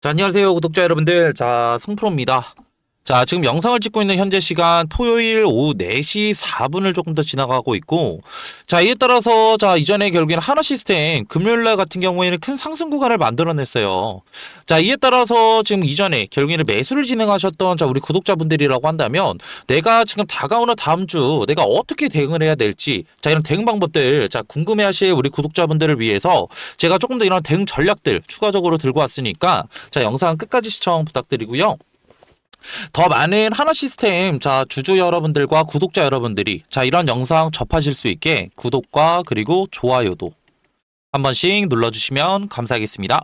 자, 안녕하세요, 구독자 여러분들. 자, 성프로입니다. 자, 지금 영상을 찍고 있는 현재 시간 토요일 오후 4시 4분을 조금 더 지나가고 있고, 자, 이에 따라서 자, 이전에 결국에는 하나시스템 금요일날 같은 경우에는 큰 상승 구간을 만들어냈어요. 자, 이에 따라서 지금 이전에 결국에는 매수를 진행하셨던 자, 우리 구독자분들이라고 한다면 내가 지금 다가오는 다음 주 내가 어떻게 대응을 해야 될지, 자, 이런 대응 방법들, 자, 궁금해하실 우리 구독자분들을 위해서 제가 조금 더 이런 대응 전략들 추가적으로 들고 왔으니까 자, 영상 끝까지 시청 부탁드리고요. 더 많은 하나 시스템 자 주주 여러분들과 구독자 여러분들이 자 이런 영상 접하실 수 있게 구독과 그리고 좋아요도 한 번씩 눌러주시면 감사하겠습니다.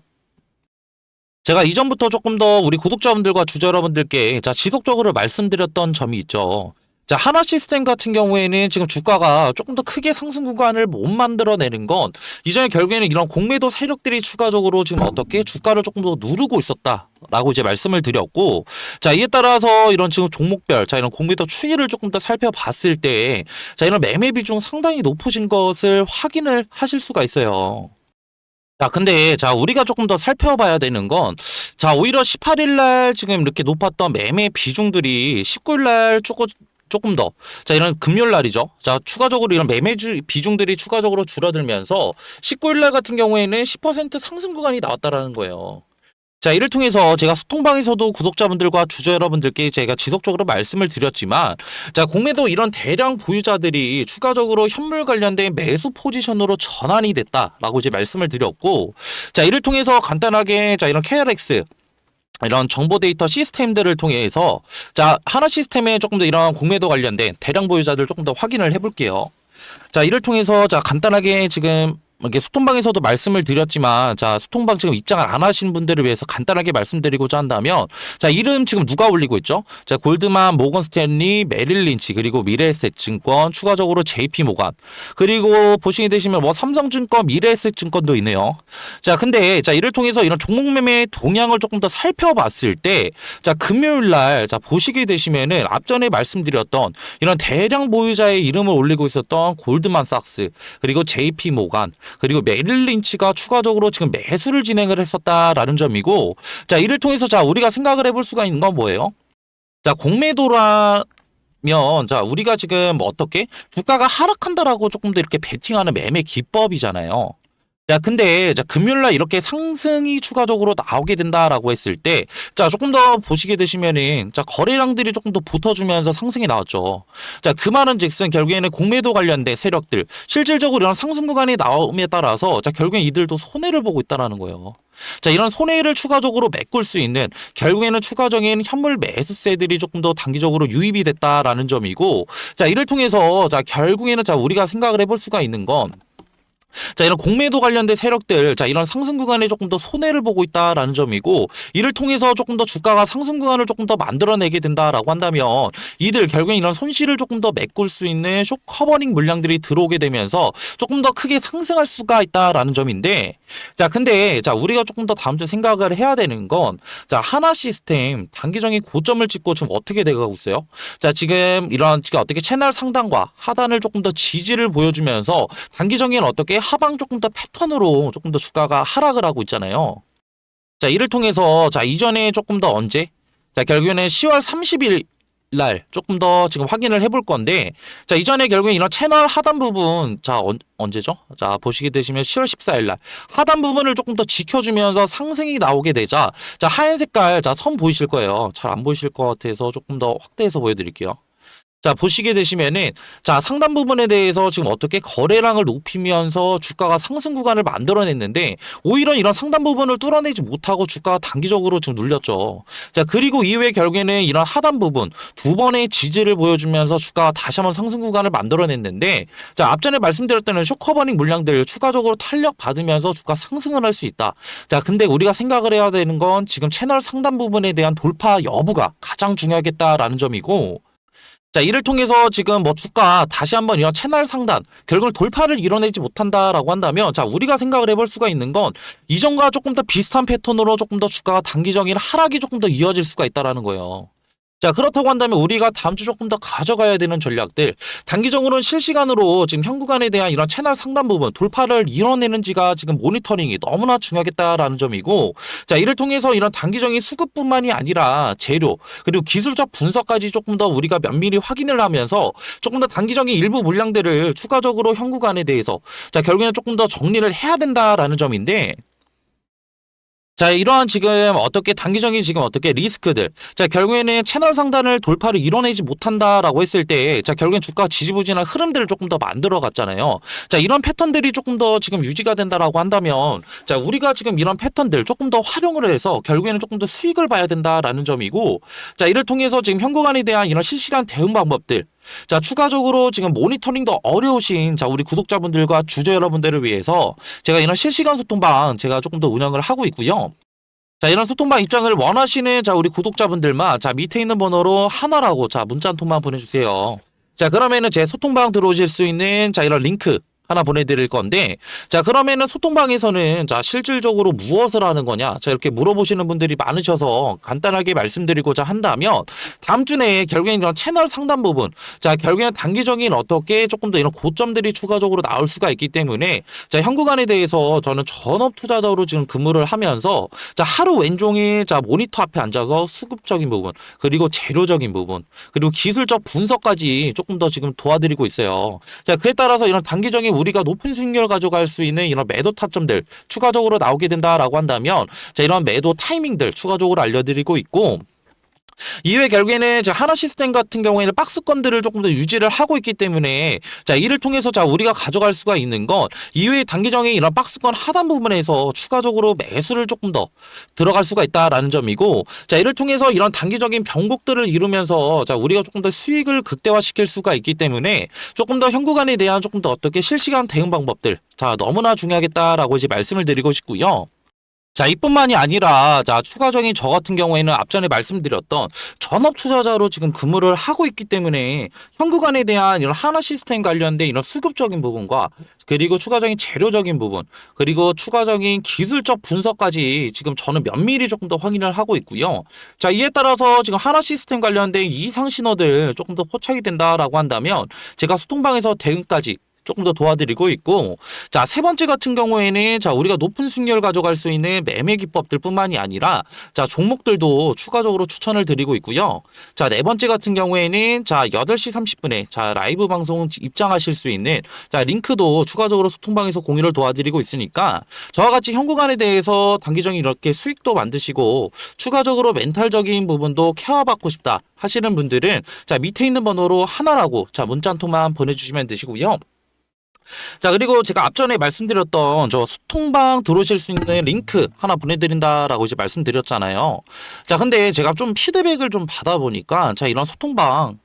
제가 이전부터 조금 더 우리 구독자분들과 주주 여러분들께 자 지속적으로 말씀드렸던 점이 있죠. 자, 하나 시스템 같은 경우에는 지금 주가가 조금 더 크게 상승 구간을 못 만들어내는 건 이전에 결국에는 이런 공매도 세력들이 추가적으로 지금 어떻게 주가를 조금 더 누르고 있었다라고 이제 말씀을 드렸고, 자, 이에 따라서 이런 지금 종목별, 자, 이런 공매도 추이를 조금 더 살펴봤을 때, 자, 이런 매매 비중 상당히 높으신 것을 확인을 하실 수가 있어요. 자, 근데, 자, 우리가 조금 더 살펴봐야 되는 건, 자, 오히려 18일 날 지금 이렇게 높았던 매매 비중들이 19일 날 조금 더, 자, 이런 금요일 날이죠. 자, 추가적으로 이런 비중들이 추가적으로 줄어들면서 19일 날 같은 경우에는 10% 상승 구간이 나왔다라는 거예요. 자, 이를 통해서 제가 소통방에서도 구독자분들과 주주 여러분들께 제가 지속적으로 말씀을 드렸지만, 자, 공매도 이런 대량 보유자들이 추가적으로 현물 관련된 매수 포지션으로 전환이 됐다라고 이제 말씀을 드렸고, 자, 이를 통해서 간단하게 자, 이런 KRX 이런 정보 데이터 시스템들을 통해서 자, 하나 시스템에 조금 더 이런 공매도 관련된 대량 보유자들 조금 더 확인을 해볼게요. 자, 이를 통해서 자, 간단하게 지금 이게 소통방에서도 말씀을 드렸지만, 자, 소통방 지금 입장을 안 하신 분들을 위해서 간단하게 말씀드리고자 한다면, 자, 이름 지금 누가 올리고 있죠? 자, 골드만, 모건 스탠리, 메릴 린치, 그리고 미래에셋증권, 추가적으로 JP 모간, 그리고 보시게 되시면 뭐 삼성증권, 미래에셋증권도 있네요. 자, 근데 자, 이를 통해서 이런 종목 매매 동향을 조금 더 살펴봤을 때, 자, 금요일 날 자, 보시게 되시면은 앞전에 말씀드렸던 이런 대량 보유자의 이름을 올리고 있었던 골드만삭스, 그리고 JP 모간, 그리고 메릴 린치가 추가적으로 지금 매수를 진행을 했었다라는 점이고, 자, 이를 통해서 자, 우리가 생각을 해볼 수가 있는 건 뭐예요? 자, 공매도라면 자, 우리가 지금 어떻게 주가가 하락한다라고 조금 더 이렇게 베팅하는 매매 기법이잖아요. 자, 근데 자, 금요일날 이렇게 상승이 추가적으로 나오게 된다라고 했을 때, 자, 조금 더 보시게 되시면은 자, 거래량들이 조금 더 붙어주면서 상승이 나왔죠. 자, 그 말은즉슨 결국에는 공매도 관련된 세력들 실질적으로 이런 상승 구간이 나옴에 따라서 자, 결국엔 이들도 손해를 보고 있다라는 거예요. 자, 이런 손해를 추가적으로 메꿀 수 있는 결국에는 추가적인 현물 매수세들이 조금 더 단기적으로 유입이 됐다라는 점이고, 자, 이를 통해서 자, 결국에는 자, 우리가 생각을 해볼 수가 있는 건, 자, 이런 공매도 관련된 세력들, 자, 이런 상승 구간에 조금 더 손해를 보고 있다라는 점이고, 이를 통해서 조금 더 주가가 상승 구간을 조금 더 만들어내게 된다라고 한다면, 이들 결국엔 이런 손실을 조금 더 메꿀 수 있는 쇼 커버닝 물량들이 들어오게 되면서 조금 더 크게 상승할 수가 있다라는 점인데, 자, 근데 자, 우리가 조금 더 다음 주 생각을 해야 되는 건, 자, 하나 시스템 단기적인 고점을 찍고 지금 어떻게 돼가고 있어요? 자, 지금 이런 지금 어떻게 채널 상단과 하단을 조금 더 지지를 보여주면서 단기적인 어떻게 하방 조금 더 패턴으로 조금 더 주가가 하락을 하고 있잖아요. 자, 이를 통해서 자, 이전에 조금 더 언제? 자, 결국에는 10월 30일 날 조금 더 지금 확인을 해볼 건데, 자, 이전에 결국에 이런 채널 하단 부분, 자, 언제죠? 자, 보시게 되시면 10월 14일 날 하단 부분을 조금 더 지켜주면서 상승이 나오게 되자, 자, 하얀 색깔, 자, 선 보이실 거예요. 잘 안 보이실 것 같아서 조금 더 확대해서 보여드릴게요. 자, 보시게 되시면은 자, 상단 부분에 대해서 지금 어떻게 거래량을 높이면서 주가가 상승 구간을 만들어냈는데, 오히려 이런 상단 부분을 뚫어내지 못하고 주가가 단기적으로 지금 눌렸죠. 자, 그리고 이후에 결국에는 이런 하단 부분 두 번의 지지를 보여주면서 주가가 다시 한번 상승 구간을 만들어냈는데, 자, 앞전에 말씀드렸던 쇼커버닝 물량들 추가적으로 탄력 받으면서 주가 상승을 할 수 있다. 자, 근데 우리가 생각을 해야 되는 건 지금 채널 상단 부분에 대한 돌파 여부가 가장 중요하겠다라는 점이고, 자, 이를 통해서 지금 뭐 주가 다시 한번 이런 채널 상단 결국 돌파를 이뤄내지 못한다라고 한다면, 자, 우리가 생각을 해볼 수가 있는 건 이전과 조금 더 비슷한 패턴으로 조금 더 주가가 단기적인 하락이 조금 더 이어질 수가 있다라는 거예요. 자, 그렇다고 한다면 우리가 다음 주 조금 더 가져가야 되는 전략들, 단기적으로는 실시간으로 지금 현 구간에 대한 이런 채널 상단 부분 돌파를 이뤄내는지가 지금 모니터링이 너무나 중요하겠다라는 점이고, 자, 이를 통해서 이런 단기적인 수급뿐만이 아니라 재료 그리고 기술적 분석까지 조금 더 우리가 면밀히 확인을 하면서 조금 더 단기적인 일부 물량들을 추가적으로 현 구간에 대해서 자, 결국에는 조금 더 정리를 해야 된다라는 점인데, 자, 이러한 지금 어떻게 단기적인 지금 어떻게 리스크들. 자, 결국에는 채널 상단을 돌파를 이뤄내지 못한다라고 했을 때, 자, 결국엔 주가 지지부진한 흐름들을 조금 더 만들어 갔잖아요. 자, 이런 패턴들이 조금 더 지금 유지가 된다라고 한다면, 자, 우리가 지금 이런 패턴들 조금 더 활용을 해서 결국에는 조금 더 수익을 봐야 된다라는 점이고, 자, 이를 통해서 지금 현 구간에 대한 이런 실시간 대응 방법들, 자, 추가적으로 지금 모니터링도 어려우신 자, 우리 구독자분들과 주주 여러분들을 위해서 제가 이런 실시간 소통방 제가 조금 더 운영을 하고 있고요. 자, 이런 소통방 입장을 원하시는 자, 우리 구독자분들만 자, 밑에 있는 번호로 하나라고 자, 문자 한 통만 보내주세요. 자, 그러면은 제 소통방 들어오실 수 있는 자, 이런 링크 하나 보내드릴 건데, 자, 그러면은 소통방에서는 자, 실질적으로 무엇을 하는 거냐, 자, 이렇게 물어보시는 분들이 많으셔서 간단하게 말씀드리고자 한다면, 다음 주 내에 결국엔 이런 채널 상단 부분, 자, 결국에는 단기적인 어떻게 조금 더 이런 고점들이 추가적으로 나올 수가 있기 때문에, 자, 현 구간에 대해서 저는 전업 투자자로 지금 근무를 하면서, 자, 하루 왼종일 자, 모니터 앞에 앉아서 수급적인 부분, 그리고 재료적인 부분, 그리고 기술적 분석까지 조금 더 지금 도와드리고 있어요. 자, 그에 따라서 이런 단기적인 우리가 높은 수익률을 가져갈 수 있는 이런 매도 타점들 추가적으로 나오게 된다라고 한다면, 자, 이런 매도 타이밍들 추가적으로 알려드리고 있고, 이외에 결국에는 하나 시스템 같은 경우에는 박스권들을 조금 더 유지를 하고 있기 때문에, 자, 이를 통해서 자, 우리가 가져갈 수가 있는 건 이외에 단기적인 이런 박스권 하단 부분에서 추가적으로 매수를 조금 더 들어갈 수가 있다라는 점이고, 자, 이를 통해서 이런 단기적인 변곡들을 이루면서 자, 우리가 조금 더 수익을 극대화시킬 수가 있기 때문에 조금 더 현 구간에 대한 조금 더 어떻게 실시간 대응 방법들, 자, 너무나 중요하겠다라고 이제 말씀을 드리고 싶고요. 자, 이뿐만이 아니라, 자, 추가적인 저 같은 경우에는 앞전에 말씀드렸던 전업 투자자로 지금 근무를 하고 있기 때문에 현 구간에 대한 이런 하나 시스템 관련된 이런 수급적인 부분과 그리고 추가적인 재료적인 부분, 그리고 추가적인 기술적 분석까지 지금 저는 면밀히 조금 더 확인을 하고 있고요. 자, 이에 따라서 지금 하나 시스템 관련된 이상 신호들 조금 더 포착이 된다라고 한다면 제가 소통방에서 대응까지 조금 더 도와드리고 있고, 자, 세 번째 같은 경우에는 자, 우리가 높은 수익률을 가져갈 수 있는 매매 기법들 뿐만이 아니라 자, 종목들도 추가적으로 추천을 드리고 있고요. 자, 네 번째 같은 경우에는 자, 8시 30분에 자, 라이브 방송 입장하실 수 있는 자, 링크도 추가적으로 소통방에서 공유를 도와드리고 있으니까 저와 같이 현 구간에 대해서 단기적인 이렇게 수익도 만드시고 추가적으로 멘탈적인 부분도 케어받고 싶다 하시는 분들은 자, 밑에 있는 번호로 하나라고 자, 문자 한 통만 보내주시면 되시고요. 자, 그리고 제가 앞전에 말씀드렸던 저 소통방 들어오실 수 있는 링크 하나 보내드린다라고 이제 말씀드렸잖아요. 자, 근데 제가 좀 피드백을 좀 받아보니까 자, 이런 소통방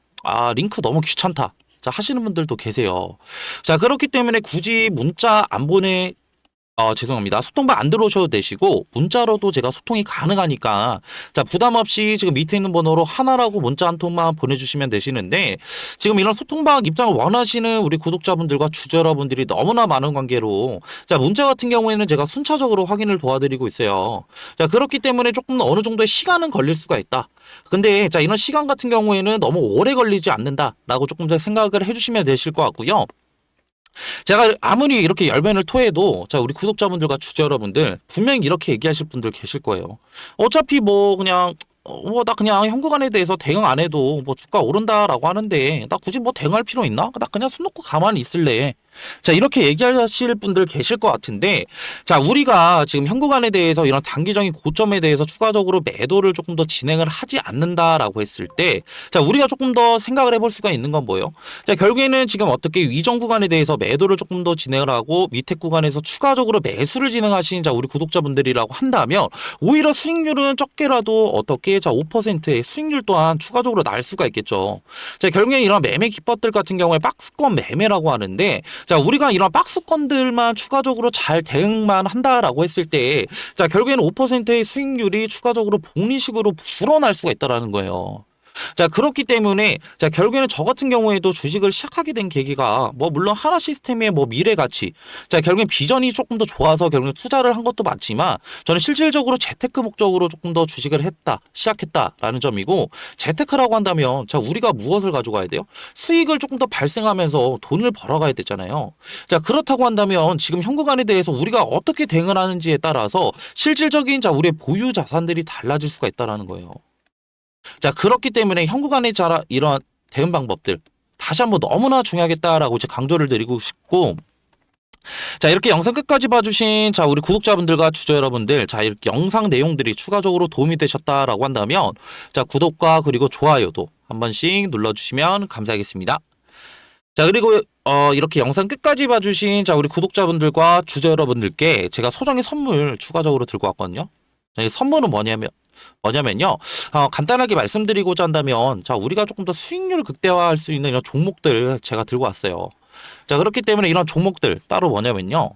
링크 너무 귀찮다 자, 하시는 분들도 계세요. 자, 그렇기 때문에 굳이 문자 안 보내 죄송합니다. 소통방 안 들어오셔도 되시고 문자로도 제가 소통이 가능하니까 자, 부담 없이 지금 밑에 있는 번호로 하나라고 문자 한 통만 보내주시면 되시는데, 지금 이런 소통방 입장을 원하시는 우리 구독자분들과 주주 여러분들이 너무나 많은 관계로 자, 문자 같은 경우에는 제가 순차적으로 확인을 도와드리고 있어요. 자, 그렇기 때문에 조금 어느 정도의 시간은 걸릴 수가 있다. 근데 자, 이런 시간 같은 경우에는 너무 오래 걸리지 않는다라고 조금 더 생각을 해주시면 되실 것 같고요. 제가 아무리 이렇게 열변을 토해도 자, 우리 구독자분들과 주주 여러분들 분명히 이렇게 얘기하실 분들 계실 거예요. 어차피 뭐 그냥 나 그냥 현 구간에 대해서 대응 안 해도 뭐 주가 오른다라고 하는데 나 굳이 뭐 대응할 필요 있나? 나 그냥 손 놓고 가만히 있을래. 자, 이렇게 얘기하실 분들 계실 것 같은데, 자, 우리가 지금 현 구간에 대해서 이런 단기적인 고점에 대해서 추가적으로 매도를 조금 더 진행을 하지 않는다라고 했을 때, 자, 우리가 조금 더 생각을 해볼 수가 있는 건 뭐예요? 자, 결국에는 지금 어떻게 위전 구간에 대해서 매도를 조금 더 진행을 하고 밑에 구간에서 추가적으로 매수를 진행하신 자, 우리 구독자분들이라고 한다면 오히려 수익률은 적게라도 어떻게 자, 5%의 수익률 또한 추가적으로 날 수가 있겠죠. 자, 결국에 이런 매매 기법들 같은 경우에 박스권 매매라고 하는데, 자, 우리가 이런 박스권들만 추가적으로 잘 대응만 한다라고 했을 때, 자, 결국에는 5%의 수익률이 추가적으로 복리식으로 불어날 수가 있다라는 거예요. 자, 그렇기 때문에 자, 결국에는 저 같은 경우에도 주식을 시작하게 된 계기가 뭐 물론 하나 시스템의 뭐 미래 가치, 자, 결국엔 비전이 조금 더 좋아서 결국엔 투자를 한 것도 맞지만 저는 실질적으로 재테크 목적으로 조금 더 주식을 시작했다라는 점이고, 재테크라고 한다면 자, 우리가 무엇을 가져가야 돼요? 수익을 조금 더 발생하면서 돈을 벌어가야 되잖아요. 자, 그렇다고 한다면 지금 현금화에 대해서 우리가 어떻게 대응을 하는지에 따라서 실질적인 자, 우리의 보유 자산들이 달라질 수가 있다라는 거예요. 자, 그렇기 때문에 현구간의 자라 이런 대응 방법들 다시 한번 너무나 중요하겠다라고 이제 강조를 드리고 싶고, 자, 이렇게 영상 끝까지 봐주신 자, 우리 구독자분들과 주주 여러분들, 자, 이렇게 영상 내용들이 추가적으로 도움이 되셨다라고 한다면 자, 구독과 그리고 좋아요도 한 번씩 눌러주시면 감사하겠습니다. 자, 그리고 이렇게 영상 끝까지 봐주신 자, 우리 구독자분들과 주주 여러분들께 제가 소정의 선물 추가적으로 들고 왔거든요. 자, 이 선물은 뭐냐면요. 간단하게 말씀드리고자 한다면, 자, 우리가 조금 더 수익률을 극대화할 수 있는 이런 종목들 제가 들고 왔어요. 자, 그렇기 때문에 이런 종목들 따로 뭐냐면요.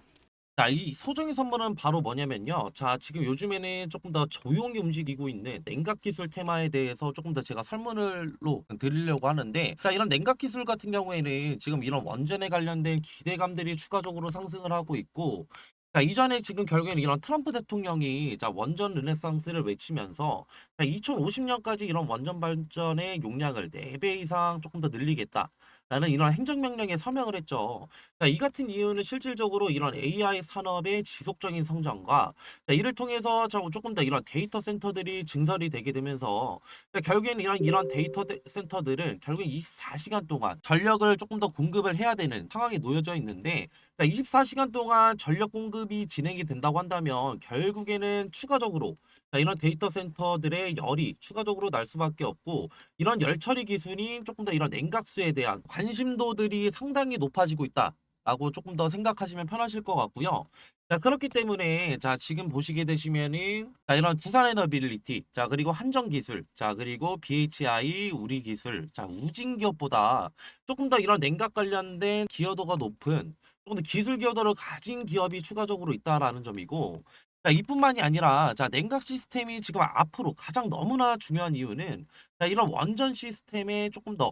자, 이 소정의 선물은 바로 뭐냐면요. 자, 지금 요즘에는 조금 더 조용히 움직이고 있는 냉각 기술 테마에 대해서 조금 더 제가 설문을로 드리려고 하는데, 자, 이런 냉각 기술 같은 경우에는 지금 이런 원전에 관련된 기대감들이 추가적으로 상승을 하고 있고, 자, 이전에 지금 결국에는 이런 트럼프 대통령이 자, 원전 르네상스를 외치면서 자, 2050년까지 이런 원전 발전의 용량을 4배 이상 조금 더 늘리겠다. 라는 이런 행정명령에 서명을 했죠. 자, 이 같은 이유는 실질적으로 이런 AI 산업의 지속적인 성장과 자, 이를 통해서 조금 더 이런 데이터 센터들이 증설이 되게 되면서 자, 결국에는 이런 데이터 센터들은 결국 24시간 동안 전력을 조금 더 공급을 해야 되는 상황에 놓여져 있는데, 자, 24시간 동안 전력 공급이 진행이 된다고 한다면 결국에는 추가적으로 자, 이런 데이터 센터들의 열이 추가적으로 날 수밖에 없고, 이런 열 처리 기술이 조금 더 이런 냉각수에 대한 관심도들이 상당히 높아지고 있다. 라고 조금 더 생각하시면 편하실 것 같고요. 자, 그렇기 때문에 자, 지금 보시게 되시면은 자, 이런 두산에너빌리티, 자, 그리고 한정기술, 자, 그리고 BHI 우리기술, 자, 우진기업보다 조금 더 이런 냉각 관련된 기여도가 높은 조금 더 기술 기여도를 가진 기업이 추가적으로 있다라는 점이고, 자, 이뿐만이 아니라 자, 냉각 시스템이 지금 앞으로 가장 너무나 중요한 이유는 자, 이런 원전 시스템의 조금 더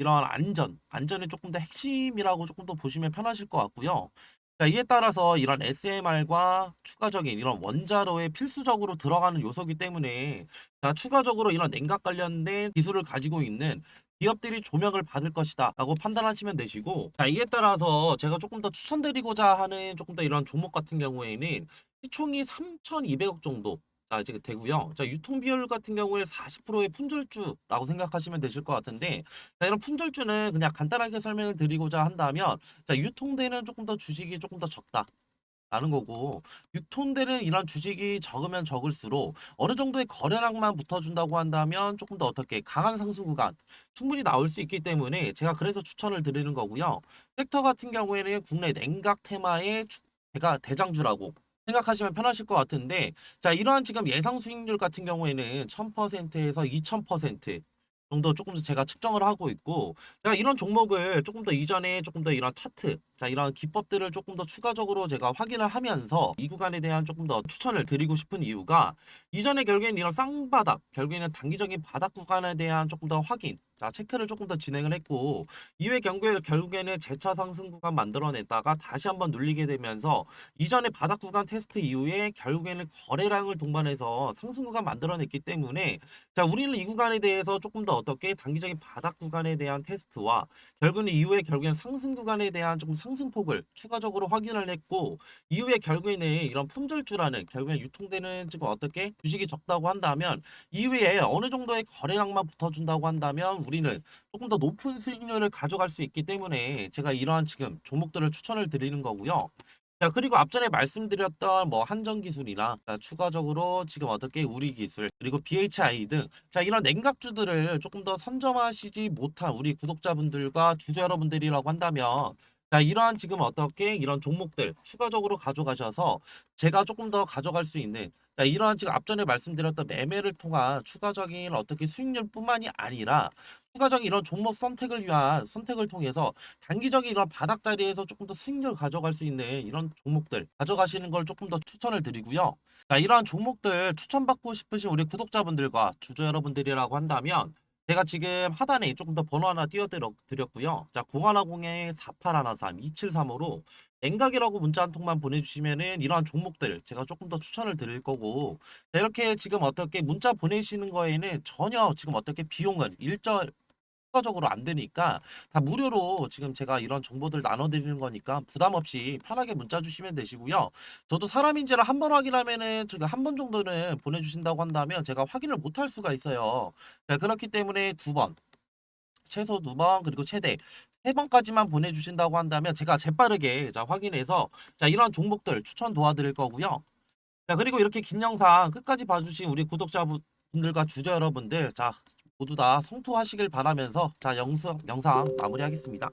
이런 안전의 조금 더 핵심이라고 조금 더 보시면 편하실 것 같고요. 자, 이에 따라서 이런 SMR과 추가적인 이런 원자로에 필수적으로 들어가는 요소이기 때문에 자, 추가적으로 이런 냉각 관련된 기술을 가지고 있는 기업들이 조명을 받을 것이다 라고 판단하시면 되시고, 자, 이에 따라서 제가 조금 더 추천드리고자 하는 조금 더 이런 종목 같은 경우에는 시총이 3,200억 정도 자, 이제 되고요. 자, 유통 비율 같은 경우에 40%의 품절주라고 생각하시면 되실 것 같은데, 자, 이런 품절주는 그냥 간단하게 설명을 드리고자 한다면, 자, 유통되는 조금 더 주식이 조금 더 적다. 라는 거고, 유통되는 이런 주식이 적으면 적을수록 어느 정도의 거래량만 붙어준다고 한다면 조금 더 어떻게 강한 상승 구간 충분히 나올 수 있기 때문에 제가 그래서 추천을 드리는 거고요. 섹터 같은 경우에는 국내 냉각 테마의 대장주라고 생각하시면 편하실 것 같은데, 자, 이러한 지금 예상 수익률 같은 경우에는 1000%에서 2000% 정도 조금 더 제가 측정을 하고 있고, 제가 이런 종목을 조금 더 이전에 조금 더 이런 차트, 자, 이런 기법들을 조금 더 추가적으로 제가 확인을 하면서 이 구간에 대한 조금 더 추천을 드리고 싶은 이유가, 이전에 결국에는 이런 쌍바닥, 결국에는 단기적인 바닥 구간에 대한 조금 더 확인, 자, 체크를 조금 더 진행을 했고, 이후에 결국에는 재차 상승 구간 만들어냈다가 다시 한번 눌리게 되면서 이전에 바닥 구간 테스트 이후에 결국에는 거래량을 동반해서 상승 구간 만들어냈기 때문에, 자, 우리는 이 구간에 대해서 조금 더 어떻게 단기적인 바닥 구간에 대한 테스트와 결국에는 이후에 결국엔 상승 구간에 대한 좀 상승폭을 추가적으로 확인을 했고, 이후에 결국에는 이런 품절주라는 결국엔 유통되는 지금 어떻게 주식이 적다고 한다면 이후에 어느 정도의 거래량만 붙어준다고 한다면 우리는 조금 더 높은 수익률을 가져갈 수 있기 때문에 제가 이러한 지금 종목들을 추천을 드리는 거고요. 자, 그리고 앞전에 말씀드렸던 뭐 한전기술이나 추가적으로 지금 어떻게 우리기술 그리고 BHI 등 자, 이런 냉각주들을 조금 더 선점하시지 못한 우리 구독자분들과 주주 여러분들이라고 한다면, 자, 이러한 지금 어떻게 이런 종목들 추가적으로 가져가셔서 제가 조금 더 가져갈 수 있는 자, 이러한 지금 앞전에 말씀드렸던 매매를 통한 추가적인 어떻게 수익률뿐만이 아니라 추가적인 이런 종목 선택을 위한 선택을 통해서 단기적인 이런 바닥 자리에서 조금 더 수익률을 가져갈 수 있는 이런 종목들 가져가시는 걸 조금 더 추천을 드리고요. 자, 이러한 종목들 추천받고 싶으신 우리 구독자분들과 주주 여러분들이라고 한다면 제가 지금 하단에 조금 더 번호 하나 띄워드렸고요. 자, 0110에 4813 2735로 냉각이라고 문자 한 통만 보내주시면은 이러한 종목들 제가 조금 더 추천을 드릴 거고, 자, 이렇게 지금 어떻게 문자 보내시는 거에는 전혀 지금 어떻게 비용은 추가적으로 안 되니까 다 무료로 지금 제가 이런 정보들 나눠드리는 거니까 부담 없이 편하게 문자 주시면 되시고요. 저도 사람인지를 한 번 확인하면은 제가 한 번 정도는 보내주신다고 한다면 제가 확인을 못 할 수가 있어요. 자, 그렇기 때문에 두 번, 최소 두 번, 그리고 최대 세 번까지만 보내주신다고 한다면 제가 재빠르게 자 확인해서 자 이런 종목들 추천 도와드릴 거고요. 자, 그리고 이렇게 긴 영상 끝까지 봐주신 우리 구독자분들과 주주 여러분들, 자 모두 다 성투하시길 바라면서 자 영상 마무리하겠습니다.